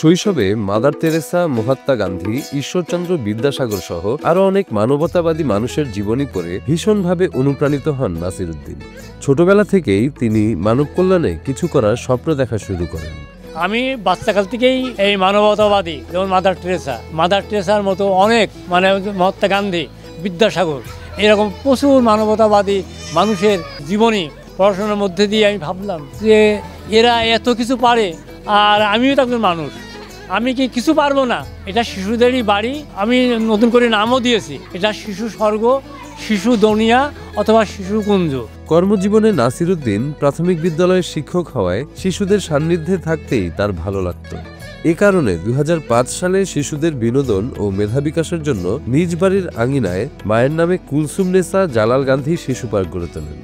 শৈশবে mother Teresa, Mahatma Gandhi, Ishwarchandra Vidyasagar সহ আরো অনেক মানবতাবাদী মানুষের জীবনী পড়ে ভীষণভাবে অনুপ্রাণিত হন নাসিরউদ্দিন। ছোটবেলা থেকেই তিনি মানব কল্যাণে কিছু করার স্বপ্ন দেখা শুরু করেন। আমি বাচ্চাকাল থেকেই এই মানবতাবাদী, যেমন মাদার টেরেসার মতো অনেক, মহাত্মা গান্ধী, বিদ্যাসাগর, এরকম প্রচুর মানবতাবাদী মানুষের জীবনী পড়াশোনার মধ্যে দিয়ে আমি ভাবলাম যে এরা এত কিছু পারে, আর আমিও তো একজন মানুষ, আমি কি কিছু পারবো না? এটা শিশুদেরই বাড়ি, আমি নতুন করে নামও দিয়েছি, এটা শিশু স্বর্গ, শিশু দুনিয়া অথবা শিশু কুঞ্জ। কর্মজীবনে নাসিরউদ্দিন প্রাথমিক বিদ্যালয়ের শিক্ষক হওয়ায় শিশুদের সান্নিধ্যে থাকতেই তার ভালো লাগত। এ কারণে 2005 সালে শিশুদের বিনোদন ও মেধা বিকাশের জন্য নিজ বাড়ির আঙিনায় মায়ের নামে কুলসুমনেসা জালাল গান্ধী শিশু পার্ক গড়ে তোলেন।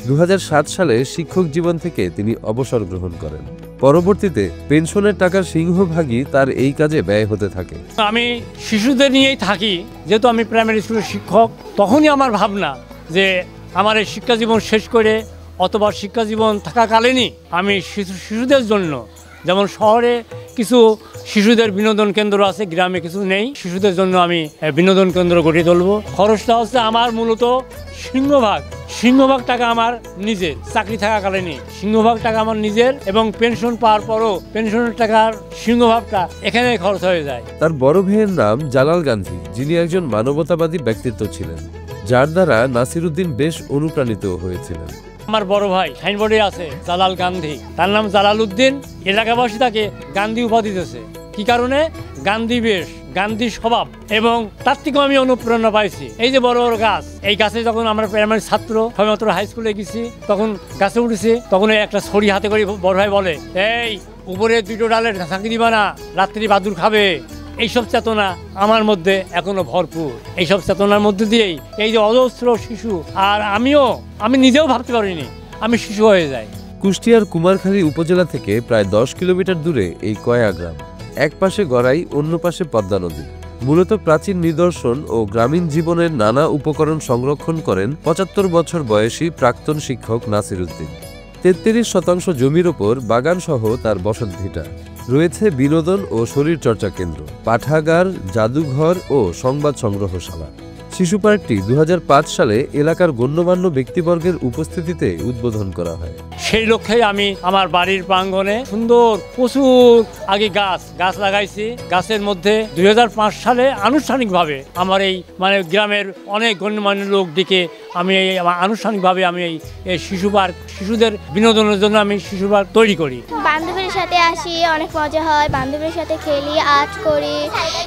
2007 সালে শিক্ষক জীবন থেকে তিনি অবসর গ্রহণ করেন। পরবর্তীতে পেনশনের টাকার সিংহভাগই তার এই কাজে ব্যয় হতে থাকে। আমি শিশুদের নিয়েই থাকি, যেহেতু আমি প্রাইমারি স্কুলের শিক্ষক। তখনই আমার ভাবনা যে আমার এই শিক্ষা জীবন শেষ করে অথবা শিক্ষা জীবন থাকাকালীনই আমি শিশুদের জন্য, যেমন শহরে কিছু শিশুদের বিনোদন কেন্দ্র আছে, গ্রামে কিছু নেই, শিশুদের জন্য আমি বিনোদন কেন্দ্র গড়ে তুলব। খরচটা হচ্ছে আমার মূলত সিংহভাগ টাকা আমার নিজের, চাকরি থাকাকালীনই সিংহভাগ টাকা আমার নিজের, এবং পেনশন পাওয়ার পরও পেনশনের টাকার সিংহভাগটা এখানে খরচ হয়ে যায়। তার বড় ভাইয়ের নাম জালাল গান্ধী, যিনি একজন মানবতাবাদী ব্যক্তিত্ব ছিলেন, যার দ্বারা নাসিরউদ্দিন বেশ অনুপ্রাণিত হয়েছিলেন। আমার বড় ভাই সাইনবোর্ডে আছে জালাল গান্ধী, তার নাম জালালউদ্দিন। এলাকাবাসী তাকে গান্ধী উপাধি দিয়েছে। কি কারণে? গান্ধী বেশ, গান্ধী স্বভাব, এবং তার থেকেও আমি অনুপ্রেরণা পাইছি। এই যে বড় বড় গাছ, এই গাছে যখন আমরা প্রাইমারি ছাত্র সবেমাত্র হাই স্কুলে গেছি, তখন গাছে উঠেছি, তখন একটা ছড়ি হাতে করে বড় ভাই বলে, এই উপরে দুটো ডালের ঝাঁকি দিবা না, রাত্রি বাদুর খাবে। এইসব চেতনা আমার মধ্যে এখনো ভরপুর। এইসব চেতনার মধ্যে দিয়েই এই যে অজস্র শিশু, আর আমি নিজেও ভাবতে পারিনি আমি শিশু হয়ে যাই। কুষ্টিয়ার কুমারখালী উপজেলা থেকে প্রায় 10 কিলোমিটার দূরে এই কয়া গ্রাম। এক পাশে গড়াই, অন্য পাশে পদ্মা নদী। মূলত প্রাচীন নিদর্শন ও গ্রামীণ জীবনের নানা উপকরণ সংরক্ষণ করেন 75 বছর বয়সী প্রাক্তন শিক্ষক নাসিরউদ্দিন। 33% জমির ওপর বাগান সহ তার বসতভিটা। রয়েছে বিনোদন ও শরীর চর্চা কেন্দ্র, পাঠাগার, জাদুঘর ও সংবাদ সংগ্রহশালা। শিশু পার্কটি 2005 সালে এলাকার গণ্যমান্য ব্যক্তিবর্গের উপস্থিতিতে উদ্বোধন করা হয়। সেই লক্ষ্যে আমি আমার বাড়ির প্রাঙ্গণে সুন্দর প্রচুর আগে গাছ লাগাইছি। গাছের মধ্যে 2005 সালে আনুষ্ঠানিকভাবে আমার এই গ্রামের অনেক গণ্যমান্য লোক ডেকে আমি আনুষ্ঠানিকভাবে আমি এই শিশু পার্ক, শিশুদের বিনোদনের জন্য আমি শিশু পার্ক তৈরি করি। বান্ধবীর সাথে আসি, অনেক মজা হয়, বান্ধবীর সাথে খেলি, আর্ট করি।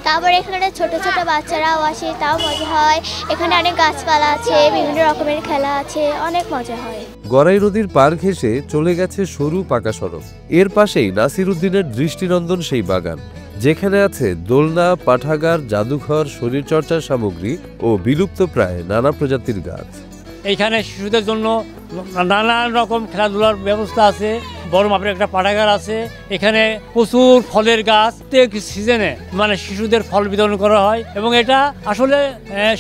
তারপরে এখানে ছোট ছোট বাচ্চারাও আসে, তাও মজা হয়। এখানে অনেক গাছপালা আছে, বিভিন্ন রকমের খেলা আছে, অনেক মজা হয়। গড়াই নদীর পার ঘেঁষে চলে গেছে সরু পাকা সড়ক। এর পাশেই নাসিরউদ্দিনের দৃষ্টিনন্দন সেই বাগান, যেখানে আছে দোলনা, পাঠাগার, জাদুঘর, শরীরচর্চার সামগ্রী ও বিলুপ্ত প্রায় নানা প্রজাতির গাছ। এইখানে শিশুদের জন্য নানান রকম খেলাধুলার ব্যবস্থা আছে। বড় মাপের একটা পাঠাগার আছে। এখানে প্রচুর ফলের গাছ, প্রত্যেক সিজনে শিশুদের ফল বিতরণ করা হয়, এবং এটা আসলে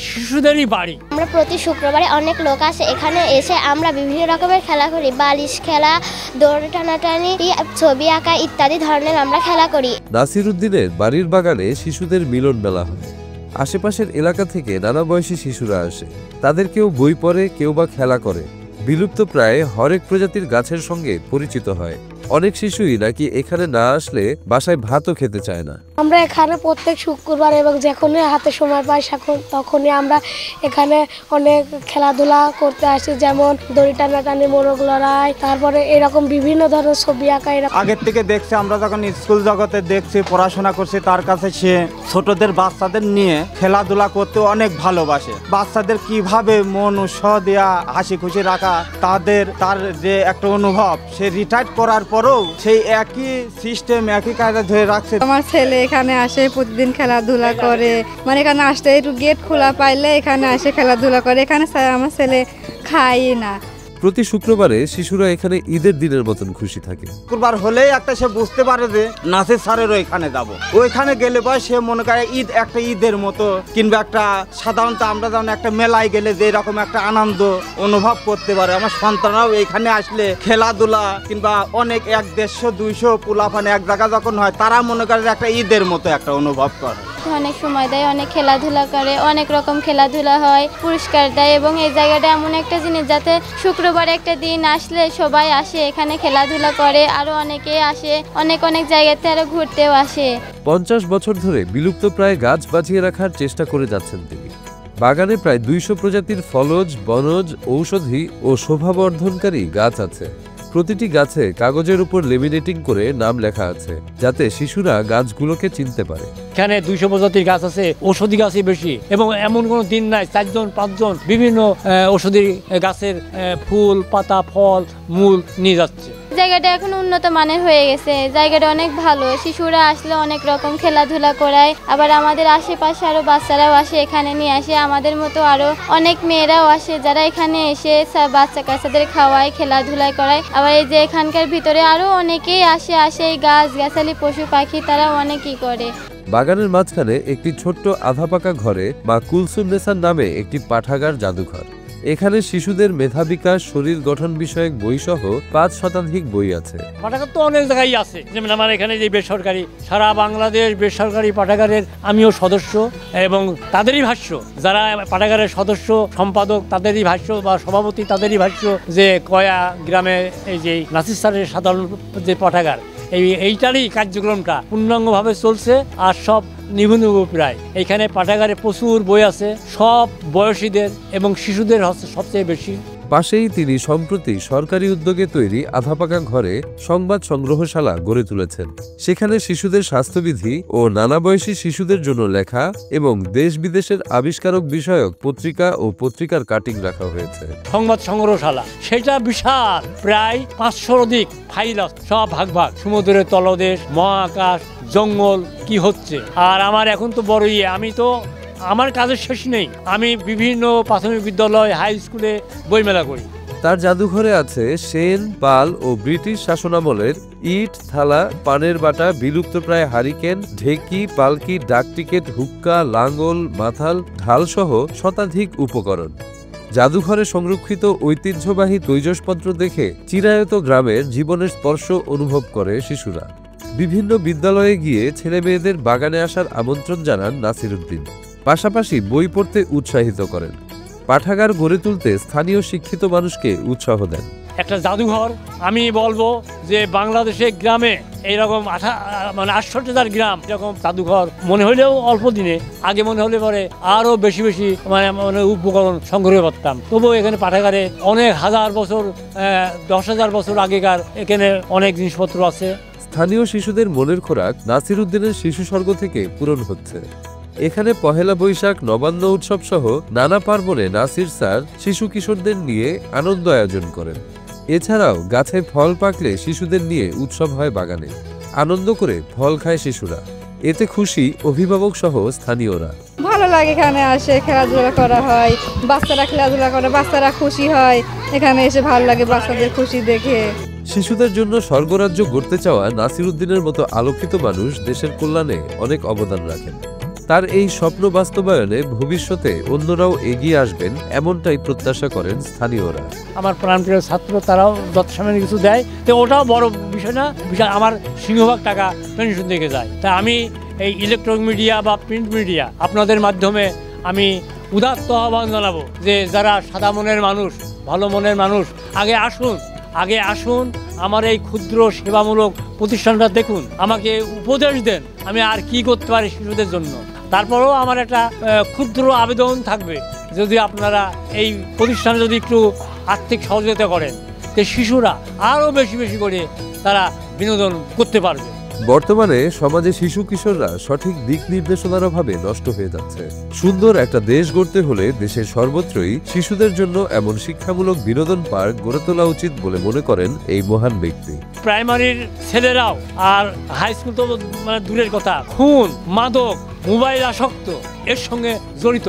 শিশুদেরই বাড়ি। আমরা প্রতি শুক্রবারে অনেক লোক আসে, এখানে এসে আমরা বিভিন্ন রকমের খেলা করি, বালিশ খেলা, দৌড় টানাটানি, ছবি আঁকা ইত্যাদি ধরনের আমরা খেলা করি। নাসিরউদ্দিনের বাড়ির বাগানে শিশুদের মিলন মেলা হয়। আশেপাশের এলাকা থেকে নানা বয়সী শিশুরা আসে। তাদের কেউ বই পড়ে, কেউ বা খেলা করে। বিলুপ্ত প্রায় হরেক প্রজাতির গাছের সঙ্গে পরিচিত হয়। অনেক শিশুই নাকি এখানে না আসলে বাসায় ভাতও খেতে চায় না। আমরা এখানে প্রত্যেক শুক্রবার এবং যখনই হাতে সময় পাই তখনই আমরা এখানে অনেক খেলাধুলা করতে আসি, যেমন দড়ি টানাটানি, মোরগ লড়াই, তারপরে এরকম বিভিন্ন ধরনের ছবি আঁকা। আগের থেকে দেখছি, আমরা যখন স্কুল জগতে দেখছি, পড়াশোনা করছি, তার কাছে সে ছোটদের বাচ্চাদের নিয়ে খেলাধুলা করতে অনেক ভালোবাসে। বাচ্চাদের কিভাবে মন উৎসাহ দেয়া, হাসি খুশি রাখা, তার যে একটা অনুভব, সে রিটায়ার করার পরেও সেই একই সিস্টেম, একই কায়দা ধরে রাখছে। আমার ছেলে এখানে আসে, প্রতিদিন খেলাধুলা করে, এখানে আসতে একটু গেট খোলা পাইলে এখানে আসে খেলাধুলা করে। এখানে আমার ছেলে খাই না। প্রতি শুক্রবারে শিশুরা এখানে ঈদের দিনের মতন খুশি থাকে। শুক্রবার হলেই একটা সে বুঝতে পারে যে নাসির স্যারের ওইখানে যাব, ওইখানে গেলে পরে সে মনে করে ঈদ একটা ঈদের মতো, কিংবা একটা সাধারণত আমরা যেমন একটা মেলায় গেলে যে এরকম একটা আনন্দ অনুভব করতে পারে, আমার সন্তানরাও এখানে আসলে খেলাধুলা কিংবা অনেক 100-150 পোলাপান এক জায়গা যখন হয় তারা মনে করে যে একটা ঈদের মতো একটা অনুভব করে। অনেক সময় দেয়, অনেক খেলাধুলা করে, অনেক রকম খেলাধুলা হয়, পুরস্কার দেয়। এবং এই জায়গাটা এমন একটা জিনিস যাতে শুক্রবার একটা দিন আসলে সবাই আসে এখানে খেলাধুলা করে, আরো অনেকে আসে, অনেক অনেক জায়গাতে আরো ঘুরতেও আসে। 50 বছর ধরে বিলুপ্ত প্রায় গাছ বাঁচিয়ে রাখার চেষ্টা করে যাচ্ছেন তিনি। বাগানে প্রায় 200 প্রজাতির ফলজ, বনজ, ঔষধি ও শোভাবর্ধনকারী গাছ আছে। প্রতিটি গাছে কাগজের উপর লেমিনেটিং করে নাম লেখা আছে, যাতে শিশুরা গাছগুলোকে চিনতে পারে। এখানে 200 প্রজাতির গাছ আছে, ঔষধি গাছই বেশি, এবং এমন কোনো দিন নাই 4-5 বিভিন্ন ঔষধি গাছের ফুল, পাতা, ফল, মূল নিয়ে যাচ্ছে। জায়গাটা এখন উন্নত মানের হয়ে গেছে, জায়গাটা অনেক ভালো, শিশুরা আসলে অনেক রকম খেলাধুলা করায়। আবার আমাদের আশেপাশে আরো বাচ্চারাও আসে, এখানে নিয়ে আসে, আমাদের মতো আরো অনেক মেয়েরাও আসে যারা এখানে এসে বাচ্চা কাচ্চাদের খাওয়ায়, খেলাধুলা করায়। আবার এই যে এখানকার ভিতরে আরো অনেকেই আসে এই গাছ গাছালি, পশু পাখি, তারা অনেকই করে। বাগানের মাঝখানে একটি ছোট্ট আধা পাকা ঘরে মা কুলসুম নেসার নামে একটি পাঠাগার জাদুঘর। এখানে শিশুদের মেধা বিকাশ, শরীর গঠন বিষয়ক বই সহ 5 শতাধিক বই আছে। পাঠাগার তো অনেক জায়গায় আছে, যেমন আমার এখানে যে বেসরকারি, সারা বাংলাদেশ বেসরকারি পাঠাগারের আমিও সদস্য, এবং তাদেরই ভাষ্য, যারা পাঠাগারের সদস্য, সম্পাদক, তাদেরই ভাষ্য বা সভাপতি, তাদেরই ভাষ্য যে কয়া গ্রামে এই যে নাসির স্যারের সাধারণ যে পাঠাগার, এইটারই কার্যক্রমটা পূর্ণাঙ্গভাবে চলছে, আর সব নিবন্ধ প্রায়। এখানে পাঠাগারে প্রচুর বই আছে, সব বয়সীদের এবং শিশুদের হচ্ছে সবচেয়ে বেশি। পাশেই তিনি সম্প্রতি সরকারি উদ্যোগে তৈরি আধাপাকা ঘরে সংবাদ সংগ্রহশালা গড়ে তুলেছেন। সেখানে শিশুদের স্বাস্থ্যবিধি ও নানা বয়সী শিশুদের জন্য লেখা এবং দেশ বিদেশের আবিষ্কারক বিষয়ক পত্রিকা ও পত্রিকার কাটিং রাখা হয়েছে। সংবাদ সংগ্রহশালা সেটা বিশাল, প্রায় 500 অধিক ফাইল আছে, সব ভাগ ভাগ, সমুদ্রের তলদেশ, মহাকাশ, জঙ্গল কি হচ্ছে। আর আমার এখন তো বড় আমি তো আমার কাজের শেষ নেই, আমি বিভিন্ন প্রাথমিক বিদ্যালয়, হাই স্কুলে বইমেলা করি। তার জাদুঘরে আছে সেন, পাল ও ব্রিটিশ শাসনামলের ইট, থালা, পানের বাটা, বিলুপ্তপ্রায় হারিকেন, ঢেকি, পালকি, ডাক টিকেট, হুক্কা, লাঙ্গল, মাথাল, ঢাল সহ শতাধিক উপকরণ। জাদুঘরে সংরক্ষিত ঐতিহ্যবাহী তৈজসপত্র দেখে চিরায়ত গ্রামের জীবনের স্পর্শ অনুভব করে শিশুরা। বিভিন্ন বিদ্যালয়ে গিয়ে ছেলে মেয়েদের বাগানে আসার আমন্ত্রণ জানান নাসির উদ্দিন, পাশাপাশি বই পড়তে উৎসাহিত করেন। পাঠাগার গড়ে তুলতে স্থানীয় শিক্ষিত মানুষকে উৎসাহ দেন। একটা জাদুঘর, আমি বলবো যে বাংলাদেশের গ্রামে এইরকম 68,000 গ্রাম এরকম জাদুঘর মনে হলেও অল্প দিনে, আগে মনে হলে পরে আরো বেশি বেশি মানে উপকরণ সংগ্রহ করতাম। তবুও এখানে পাঠাগারে অনেক হাজার বছর, 10,000 বছর আগেকার এখানে অনেক জিনিসপত্র আছে। স্থানীয় শিশুদের মনের খোরাক নাসির উদ্দিনের শিশু স্বর্গ থেকে পূরণ হচ্ছে। এখানে পহেলা বৈশাখ, নবান্ন উৎসব সহ নানা পার্বণে নাসির স্যার শিশু কিশোরদের নিয়ে আনন্দ আয়োজন করেন। এছাড়াও গাছে ফল পাকলে শিশুদের নিয়ে উৎসব হয় বাগানে, আনন্দ করে ফল খায় শিশুরা। এতে খুশি অভিভাবক সহ স্থানীয়রা। ভালো লাগে, এখানে আসে খেলাধুলা করা হয়, বাচ্চারা খেলাধুলা করে, বাচ্চারা খুশি হয়, এখানে এসে ভালো লাগে বাচ্চাদের খুশি দেখে। শিশুদের জন্য স্বর্গরাজ্য গড়তে চাওয়া নাসির উদ্দিনের মতো আলোকিত মানুষ দেশের কল্যাণে অনেক অবদান রাখেন। তার এই স্বপ্ন বাস্তবায়নে ভবিষ্যতে অন্যরাও এগিয়ে আসবেন, এমনটাই প্রত্যাশা করেন স্থানীয়রা। আমার প্রাণপ্রিয় ছাত্র, তারাও যৎসামান্য কিছু দেয়, তো ওটাও বড় বিষয় না, বিষয় আমার সিংহভাগ টাকা পেনশন থেকে যায়। তাই আমি এই ইলেকট্রনিক মিডিয়া বা প্রিন্ট মিডিয়া আপনাদের মাধ্যমে আমি উদাত্ত আহ্বান জানাবো যে যারা সাদা মনের মানুষ, ভালো মনের মানুষ, আগে আসুন আমার এই ক্ষুদ্র সেবামূলক প্রতিষ্ঠানটা দেখুন, আমাকে উপদেশ দেন আমি আর কি করতে পারি শিশুদের জন্য। তারপরেও আমার একটা ক্ষুদ্র আবেদন থাকবে, যদি আপনারা এই প্রতিষ্ঠানে যদি একটু আর্থিক সহযোগিতা করেন, তো শিশুরা আরও বেশি বেশি করে তারা বিনোদন করতে পারবে। বর্তমানে সমাজে শিশু কিশোররা সঠিক দিক নির্দেশনার অভাবে নষ্ট হয়ে যাচ্ছে। সুন্দর একটা দেশ গড়তে হলে দেশের সর্বত্রই শিশুদের জন্য এমন শিক্ষামূলক বিনোদন পার্ক গড়ে তোলা উচিত বলে মনে করেন এই মহান ব্যক্তি। প্রাইমারির ছেলেরাও আর হাই স্কুল তো মানে দূরের কথা, খুন, মাদক, মোবাইল আসক্ত এর সঙ্গে জড়িত।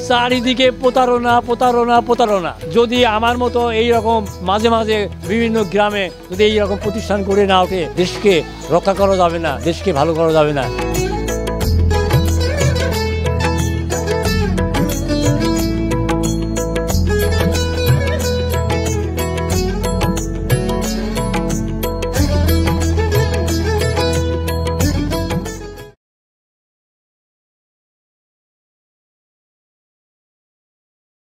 চারিদিকে প্রতারণা প্রতারণা প্রতারণা। যদি আমার মতো এই রকম মাঝে মাঝে বিভিন্ন গ্রামে যদি এই রকম প্রতিষ্ঠান করে না ওঠে, দেশকে রক্ষা করা যাবে না, দেশকে ভালো করা যাবে না।